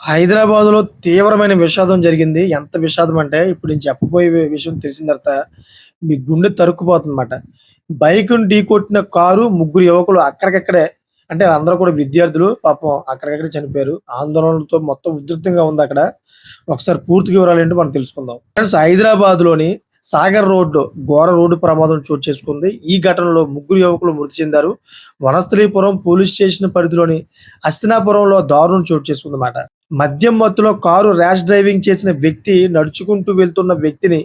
హైదరాబాద్‌లో తీవ్రమైన విషాదం జరిగింది. ఎంత విషాదం అంటే, ఇప్పుడు నేను చెప్పబోయే విషయం తెలిసిన తర్వాత మీ గుండె తరుక్కుపోతుందన్నమాట. బైక్‌ని ఢీకొట్టిన కారు ముగ్గురు యువకులు అక్కడికక్కడే అంటే అందరూ కూడా విద్యార్థులు పాపం అక్కడికక్కడే చనిపోయారు. ఆందోళనలతో మొత్తం ఉధృతంగా ఉందక్కడ. ఒకసారి పూర్తి వివరాలేంటో మనం తెలుసుకుందాం. ఫ్రెండ్స్ హైదరాబాద్‌లోని సాగర్ రోడ్‌లో ఘోర రోడ్డు ప్రమాదం చోటు చేసుకుంది. ఈ ఘటనలో ముగ్గురు యువకులు మృతి చెందారు. వనస్థలీపురం పోలీస్ స్టేషన్ పరిధిలోని హస్తినాపురంలో దారుణం చోటు చేసుకుందన్నమాట. మద్యం మత్తులో కారు ర్యాష్ డ్రైవింగ్ చేసిన వ్యక్తి నడుచుకుంటూ వెళ్తున్న వ్యక్తిని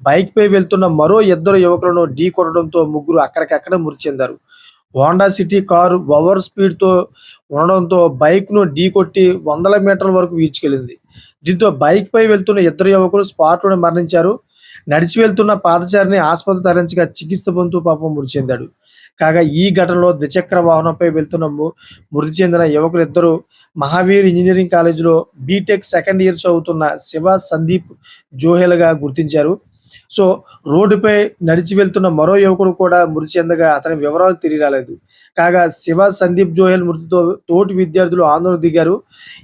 బైక్‌పై వెళ్తున్న మరో ఇద్దరు యువకులను ఢీకొట్టడంతో ముగ్గురు అక్కడికక్కడే మృతి చెందారు. హోండా సిటీ కారు ఓవర్ స్పీడ్‌తో ఉండడంతో బైక్‌ను ఢీకొట్టి వందల మీటర్ల వరకు ఈడ్చుకెళ్లింది. దీంతో బైక్‌పై వెళ్తున్న ఇద్దరు యువకులు స్పాట్‌లోనే మరణించారు. నడిచి వెళ్తున్న పాదచారిని ఆసుపత్రికి తరలించగా చికిత్స పొందుతూ పాపం మృతి చెందాడు. కాగా ఈ ఘటనలో ద్విచక్ర వాహనంపై వెళ్తున్న మృతి చెందిన యువకులిద్దరూ మహావీర్ ఇంజినీరింగ్ కాలేజీలో బీటెక్ సెకండ్ ఇయర్ చదువుతున్న శివ, సందీప్ జోహెల్‌గా గుర్తించారు. సో, రోడ్డుపై నడిచి వెళ్తున్న మరో యువకుడు కూడా మృతి చెందగా అతని వివరాలు తెలియరాలేదు. కాగా శివ, సందీప్ జోహెల్ మృతితో తోటి విద్యార్థులు ఆందోళనకు దిగారు.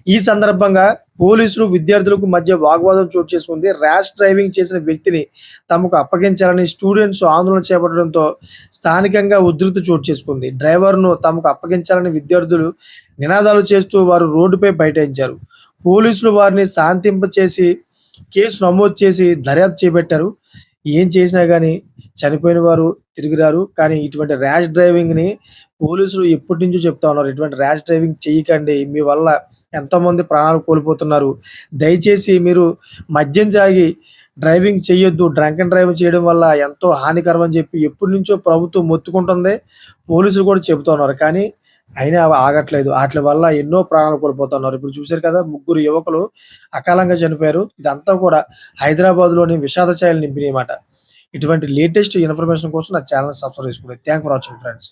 ఈ సందర్భంగా పోలీసులు, విద్యార్థులకు మధ్య వాగ్వాదం చోటు చేసుకుంది. ర్యాష్ డ్రైవింగ్ చేసిన వ్యక్తిని తమకు అప్పగించాలని స్టూడెంట్స్ ఆందోళన చేపట్టడంతో స్థానికంగా ఉద్రిక్తత చోటు చేసుకుంది. డ్రైవర్‌ను తమకు అప్పగించాలని విద్యార్థులు నినాదాలు చేస్తూ వారు రోడ్డుపై బైఠాయించారు. పోలీసులు వారిని శాంతింపచేసి కేసు నమోదు చేసి దర్యాప్తు చేపట్టారు. ఏం చేసినా గాని చనిపోయిన వారు తిరిగి రారు. కానీ ఇటువంటి ర్యాష్ డ్రైవింగ్‌ని పోలీసులు ఎప్పటినుంచో చెప్తా ఉన్నారు. ఇటువంటి ర్యాష్ డ్రైవింగ్ చేయకండి. మీ వల్ల ఎంతోమంది ప్రాణాలు కోల్పోతున్నారు. దయచేసి మీరు మద్యం తాగి డ్రైవింగ్ చేయొద్దు. డ్రంక్ అండ్ డ్రైవ్ చేయడం వల్ల ఎంతో హానికరం అని చెప్పి ఎప్పటినుంచో ప్రభుత్వం మొత్తుకుంటుంది. పోలీసులు కూడా చెబుతా ఉన్నారు. కానీ అయినా అవి ఆగట్లేదు. ఆట్లి వల్ల ఎన్నో ప్రాణాలు కోల్పోతున్నారు. ఇప్పుడు చూసారు కదా! ముగ్గురు యువకులు అకాలంగా చనిపోయారు. ఇదంతా కూడా హైదరాబాద్‌లోని విషాద ఛాయలు నింపినయమాట. ఇటువంటి లేటెస్ట్ ఇన్ఫర్మేషన్ కోసం నా ఛానెల్‌ని సబ్స్క్రైబ్ చేసుకోండి. Thank for watching friends.